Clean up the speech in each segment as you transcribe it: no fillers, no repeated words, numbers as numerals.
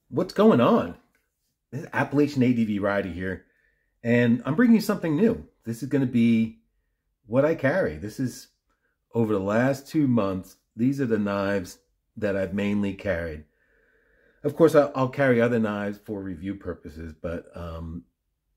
What's going on? This is Appalachian ADV Rider here, and I'm bringing you something new. This is going to be what I carry. This is over the last 2 months. These are the knives that I've mainly carried. Of course, I'll carry other knives for review purposes, but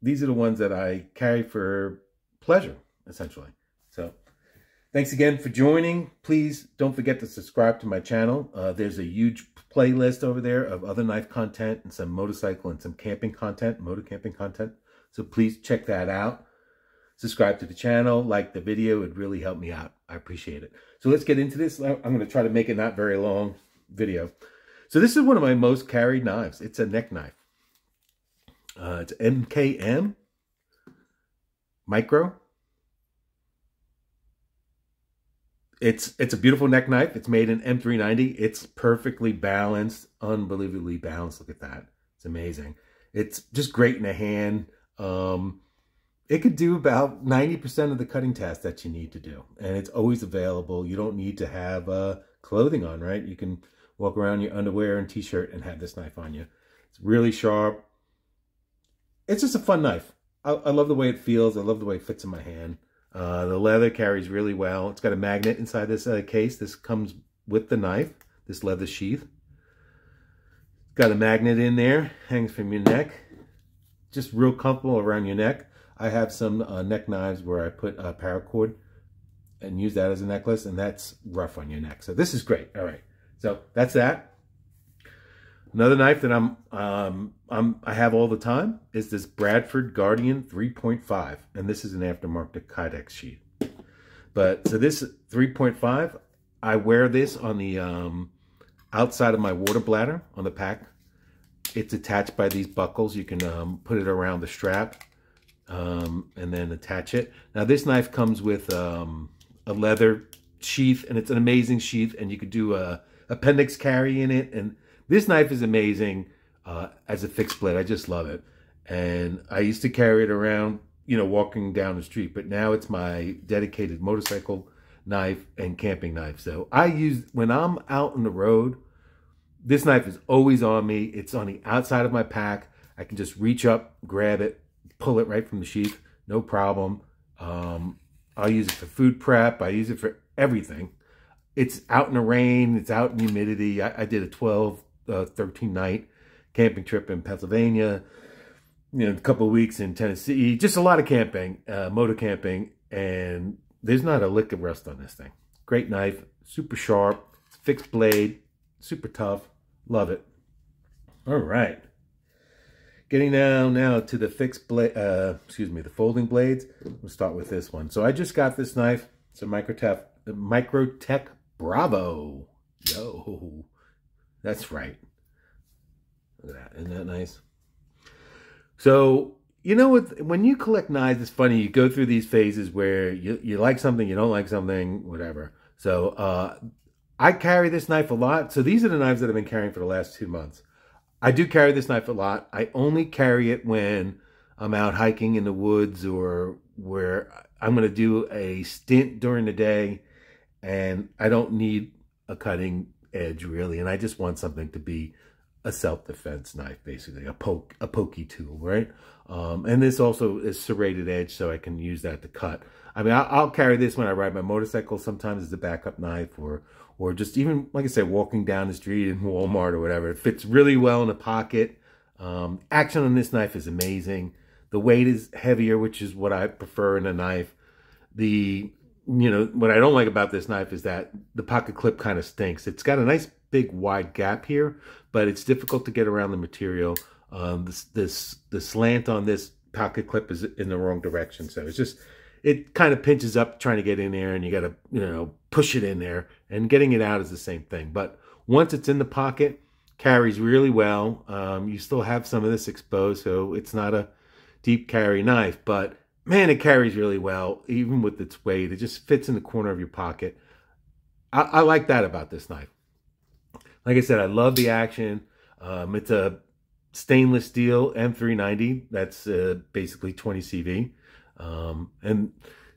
these are the ones that I carry for pleasure, essentially. So thanks again for joining. Please don't forget to subscribe to my channel. There's a huge playlist over there of other knife content and some motorcycle and some camping content, motor camping content. So please check that out. Subscribe to the channel, like the video. It really helped me out. I appreciate it. So let's get into this. I'm going to try to make it not very long video. So this is one of my most carried knives. It's a neck knife. It's MKM Micro. It's a beautiful neck knife. It's made in M390. It's perfectly balanced, unbelievably balanced. Look at that. It's amazing. It's just great in the hand. It could do about 90% of the cutting tasks that you need to do. And it's always available. You don't need to have clothing on, right? You can walk around in your underwear and t-shirt and have this knife on you. It's really sharp. It's just a fun knife. I love the way it feels. I love the way it fits in my hand. The leather carries really well. It's got a magnet inside this case. This comes with the knife, this leather sheath. Got a magnet in there, hangs from your neck. Just real comfortable around your neck. I have some neck knives where I put paracord and use that as a necklace, and that's rough on your neck. So this is great. All right, so that's that. Another knife that I have all the time is this Bradford Guardian 3.5, and this is an aftermarket Kydex sheath. But so this 3.5, I wear this on the outside of my water bladder on the pack. It's attached by these buckles. You can put it around the strap and then attach it. Now this knife comes with a leather sheath, and it's an amazing sheath, and you could do a appendix carry in it. And this knife is amazing as a fixed blade. I just love it. And I used to carry it around, you know, walking down the street, but now it's my dedicated motorcycle knife and camping knife. So I use, when I'm out on the road, this knife is always on me. It's on the outside of my pack. I can just reach up, grab it, pull it right from the sheath, no problem. I'll use it for food prep. I use it for everything. It's out in the rain. It's out in humidity. I did a 13 night camping trip in Pennsylvania, you know, a couple of weeks in Tennessee, just a lot of camping, motor camping, and there's not a lick of rust on this thing. Great knife, super sharp, fixed blade, super tough, love it. All right, getting down now to the fixed blade, the folding blades. We'll start with this one. So I just got this knife. It's a Microtech Bravo. Yo, that's right. Look at that. Isn't that nice? So, you know, when you collect knives, it's funny. You go through these phases where you like something, you don't like something, whatever. So I carry this knife a lot. So these are the knives that I've been carrying for the last 2 months. I do carry this knife a lot. I only carry it when I'm out hiking in the woods or where I'm going to do a stint during the day and I don't need a cutting edge really, and I just want something to be a self-defense knife, basically a pokey tool, right? And this also is serrated edge, so I can use that to cut. I mean, I'll carry this when I ride my motorcycle sometimes as a backup knife, or just even, like I said, walking down the street in Walmart or whatever. It fits really well in the pocket. Action on this knife is amazing. The weight is heavier, which is what I prefer in a knife. You know, what I don't like about this knife is that the pocket clip kind of stinks. It's got a nice big wide gap here, but it's difficult to get around the material. The slant on this pocket clip is in the wrong direction. So it's just, it kind of pinches up trying to get in there, and you got to, you know, push it in there, and getting it out is the same thing. But once it's in the pocket, carries really well. You still have some of this exposed, so it's not a deep carry knife, but man, it carries really well, even with its weight. It just fits in the corner of your pocket. I like that about this knife. Like I said, I love the action. It's a stainless steel M390. That's basically 20 CV. And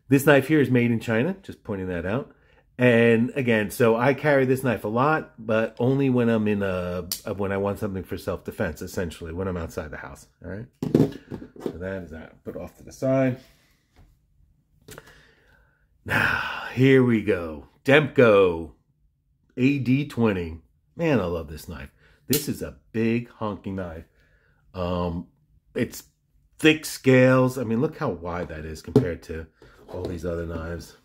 this knife here is made in China, just pointing that out. And again, so I carry this knife a lot, but only when I'm in when I want something for self-defense, essentially, when I'm outside the house. All right. So that is that. Put off to the side. Now, here we go. Demko AD20. Man, I love this knife. This is a big honking knife. It's thick scales. I mean, look how wide that is compared to all these other knives.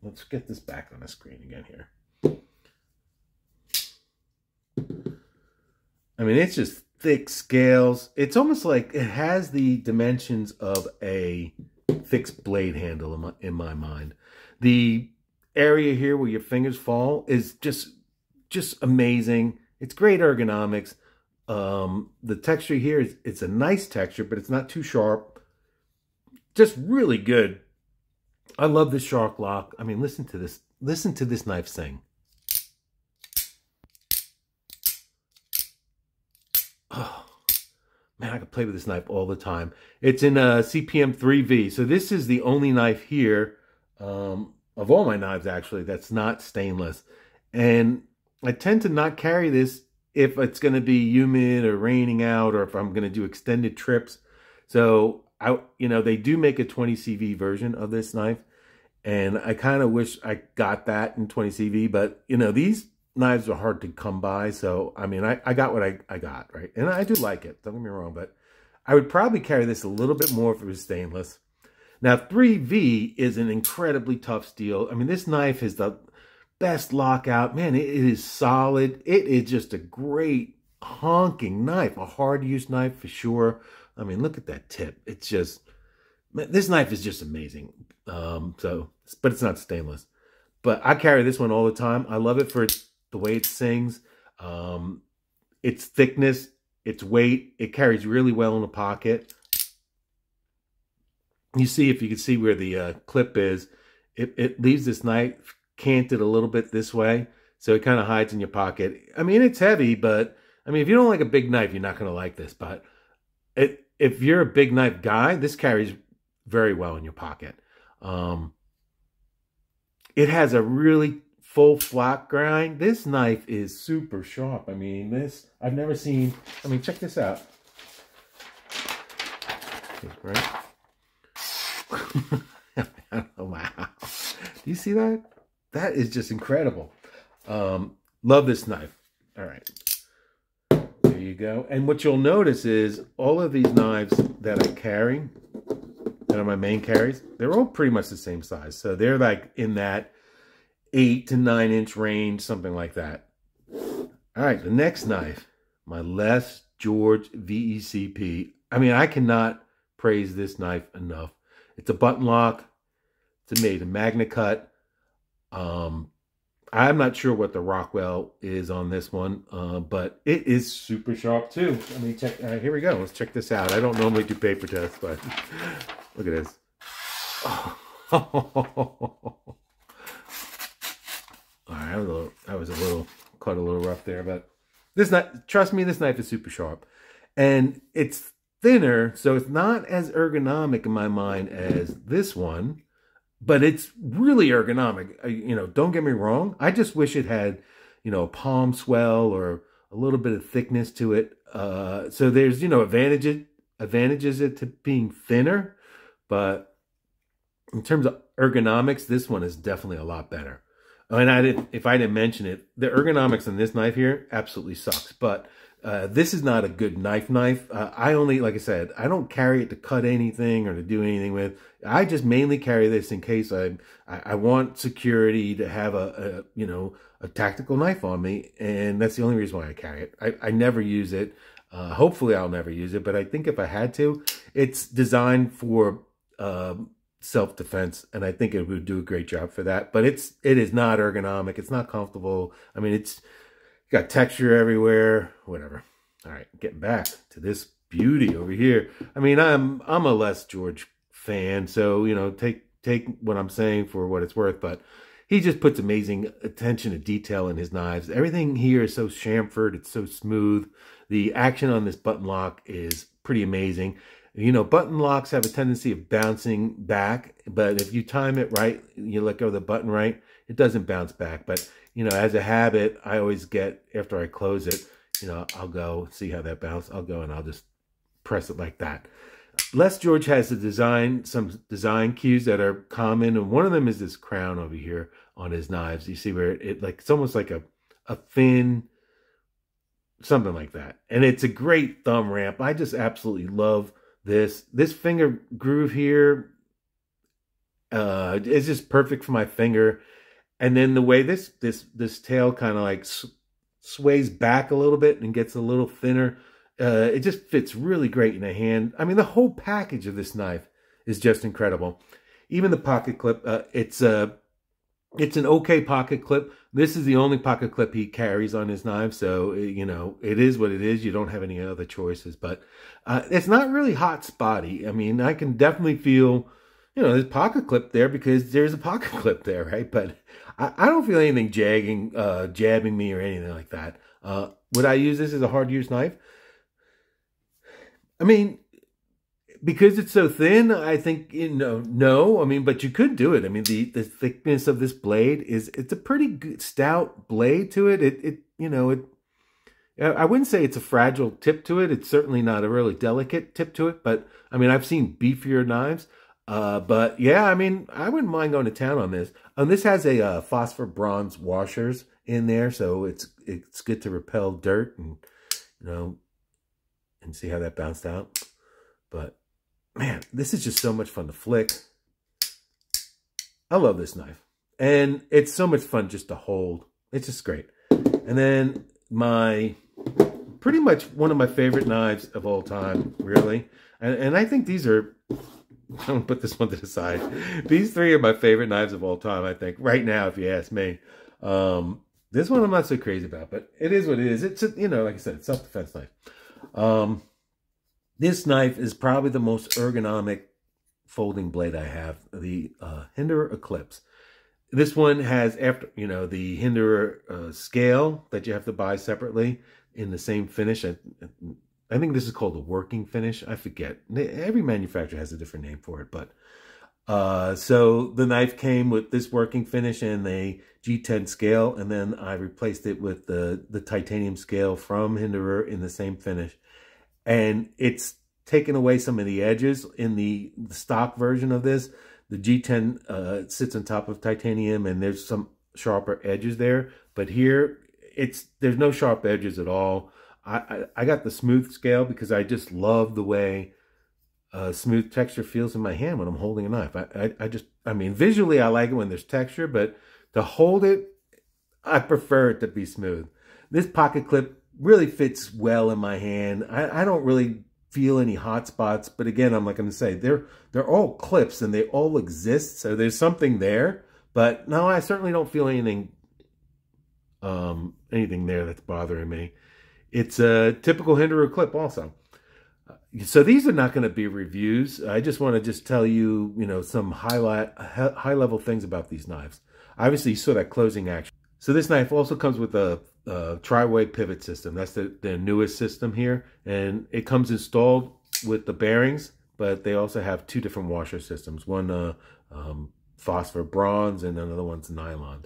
Let's get this back on the screen again here. I mean, it's just thick scales. It's almost like it has the dimensions of a fixed blade handle in my mind. The area here where your fingers fall is just amazing. It's great ergonomics. The texture here it's a nice texture, but it's not too sharp. Just really good. I love this shark lock. I mean, listen to this. Listen to this knife sing. Oh, man, I could play with this knife all the time. It's in a CPM 3V. So this is the only knife here, of all my knives actually, that's not stainless. And I tend to not carry this if it's going to be humid or raining out, or if I'm going to do extended trips. So they do make a 20 CV version of this knife, and I kind of wish I got that in 20 CV, but these knives are hard to come by. So, I mean, I got what I got, right? And I do like it, don't get me wrong, but I would probably carry this a little bit more if it was stainless. Now, 3V is an incredibly tough steel. I mean, this knife is the best lockout. Man, it is solid. It is just a great honking knife, a hard to use knife for sure. I mean, look at that tip. It's just, this knife is just amazing. But it's not stainless. But I carry this one all the time. I love it for the way it sings, its thickness, its weight. It carries really well in the pocket. You see, if you can see where the clip is, it leaves this knife canted a little bit this way, so it kind of hides in your pocket. I mean, it's heavy, but I mean, if you don't like a big knife, you're not going to like this. But if you're a big knife guy, this carries very well in your pocket. It has a really full flat grind. This knife is super sharp. I mean, I've never seen. I mean, check this out. Right? Wow. Do you see that? That is just incredible. Love this knife. All right. There you go. And what you'll notice is all of these knives that I carry, that are my main carries, they're all pretty much the same size. So they're like in that 8 to 9 inch range, something like that. All right, the next knife, my less George VECP. I mean, I cannot praise this knife enough. It's a button lock. It's made in Magna Cut. I'm not sure what the Rockwell is on this one, but it is super sharp too. I mean, check. Here we go. Let's check this out. I don't normally do paper tests, but look at this. Oh. All right, that was a little cut a little rough there, but this knife, trust me, this knife is super sharp, and it's thinner, so it's not as ergonomic in my mind as this one. But it's really ergonomic. Don't get me wrong. I just wish it had, a palm swell or a little bit of thickness to it. So there's, advantages it to being thinner. But in terms of ergonomics, this one is definitely a lot better. And if I didn't mention it, the ergonomics on this knife here absolutely sucks. But this is not a good knife. I only, like I said, I don't carry it to cut anything or to do anything with. I just mainly carry this in case I want security to have a tactical knife on me, and that's the only reason why I carry it. I never use it. Hopefully I'll never use it, but I think if I had to, it's designed for self-defense, and I think it would do a great job for that. But it is not ergonomic. It's not comfortable. I mean, it's got texture everywhere, whatever. All right, getting back to this beauty over here. I mean, I'm a less George fan, so take what I'm saying for what it's worth, but he just puts amazing attention to detail in his knives. Everything here is so chamfered, it's so smooth. The action on this button lock is pretty amazing. Button locks have a tendency of bouncing back, but if you time it right, you let go of the button right, it doesn't bounce back. But, you know, as a habit, I always get, after I close it, you know, I'll go see how that bounces. I'll go and I'll just press it like that. Les George has some design cues that are common, and one of them is this crown over here on his knives. You see where it's almost like a fin, something like that. And it's a great thumb ramp. I just absolutely love this. This finger groove here is just perfect for my finger. And then the way this tail kind of like sways back a little bit and gets a little thinner, it just fits really great in a hand. I mean, the whole package of this knife is just incredible. Even the pocket clip, it's an okay pocket clip. This is the only pocket clip he carries on his knife, so, you know, it is what it is. You don't have any other choices, but it's not really hot spotty. I mean, I can definitely feel, you know, there's pocket clip there because there's a pocket clip there, right? But I don't feel anything jabbing me or anything like that. Would I use this as a hard-use knife? I mean, because it's so thin, I think, you know, no. I mean, but you could do it. I mean, the thickness of this blade it's a pretty good, stout blade to it. I wouldn't say it's a fragile tip to it. It's certainly not a really delicate tip to it. But, I mean, I've seen beefier knives. But, yeah, I mean, I wouldn't mind going to town on this. This has a phosphor bronze washers in there, so it's good to repel dirt and, you know, and see how that bounced out. But, man, this is just so much fun to flick. I love this knife. And it's so much fun just to hold. It's just great. And then pretty much one of my favorite knives of all time, really. And I think these are, I'm going to put this one to the side. These three are my favorite knives of all time, I think, right now, if you ask me. This one I'm not so crazy about, but it is what it is. It's, you know, like I said, it's self-defense knife. This knife is probably the most ergonomic folding blade I have, the Hinderer Eclipse. This one has, after, you know, the Hinderer scale that you have to buy separately in the same finish. I think this is called the working finish. I forget. Every manufacturer has a different name for it, but so the knife came with this working finish and a G10 scale, and then I replaced it with the titanium scale from Hinderer in the same finish. And it's taken away some of the edges in the stock version of this. The G10 sits on top of titanium, and there's some sharper edges there. But here, there's no sharp edges at all. I got the smooth scale because I just love the way smooth texture feels in my hand when I'm holding a knife. I mean, visually I like it when there's texture, but to hold it, I prefer it to be smooth. This pocket clip really fits well in my hand. I don't really feel any hot spots, but again, I'm like going to say, they're all clips and they all exist, so there's something there. But no, I certainly don't feel anything there that's bothering me. It's a typical Hinderer clip also. So these are not going to be reviews. I just want to tell you, you know, some high-level things about these knives. Obviously, you saw that closing action. So this knife also comes with a tri-way pivot system. That's the newest system here. And it comes installed with the bearings, but they also have two different washer systems. One phosphor bronze and another one's nylon.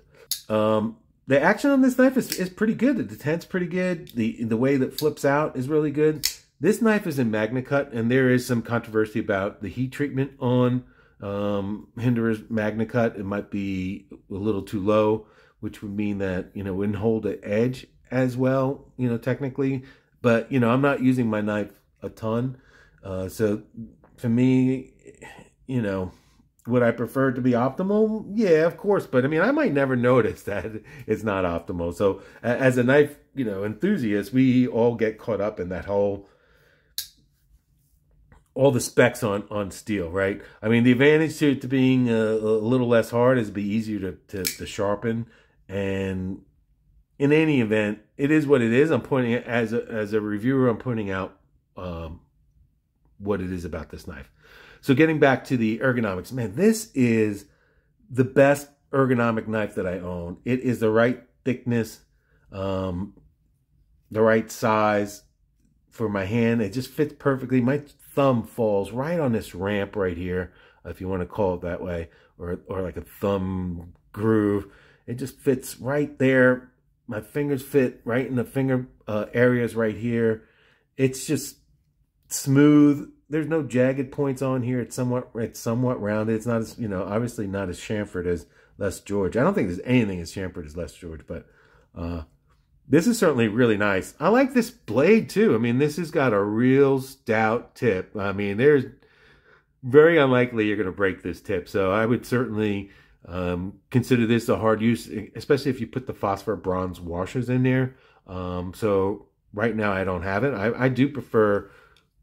The action on this knife is pretty good. The detent's pretty good. The way that flips out is really good. This knife is in Magna Cut, and there is some controversy about the heat treatment on Hinderer's Magna Cut. It might be a little too low, which would mean that, you know, it wouldn't hold the edge as well, you know, technically. But, you know, I'm not using my knife a ton. So for me, you know, would I prefer it to be optimal? Yeah, of course. But I mean, I might never notice that it's not optimal. So as a knife, you know, enthusiast, we all get caught up in that whole, all the specs on steel, right? I mean, the advantage to being a little less hard is be easier to sharpen. And in any event, it is what it is. I'm pointing it as a reviewer. I'm pointing out what it is about this knife. So getting back to the ergonomics, man, this is the best ergonomic knife that I own. It is the right thickness, the right size for my hand. It just fits perfectly. My thumb falls right on this ramp right here, if you want to call it that way, or like a thumb groove. It just fits right there. My fingers fit right in the finger areas right here. It's just smooth. There's no jagged points on here. It's somewhat rounded. It's not as, you know, obviously not as chamfered as Les George. I don't think there's anything as chamfered as Les George, but this is certainly really nice. I like this blade too. I mean, this has got a real stout tip. I mean, there's very unlikely you're going to break this tip. So I would certainly consider this a hard use, especially if you put the phosphor bronze washers in there. So right now I don't have it. I do prefer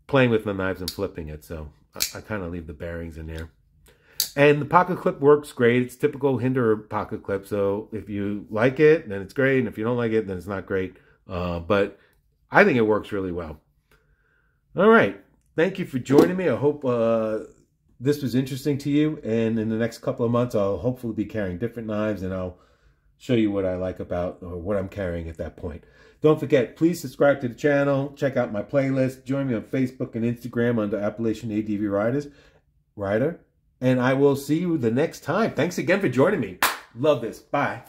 playing with my knives and flipping it. So I kind of leave the bearings in there. And the pocket clip works great. It's typical Hinderer pocket clip. So if you like it, then it's great. And if you don't like it, then it's not great. But I think it works really well. All right. Thank you for joining me. I hope this was interesting to you. And in the next couple of months, I'll hopefully be carrying different knives. And I'll show you what I like about, or what I'm carrying at that point. Don't forget, please subscribe to the channel. Check out my playlist. Join me on Facebook and Instagram under Appalachian ADV Rider. And I will see you the next time. Thanks again for joining me. Love this. Bye.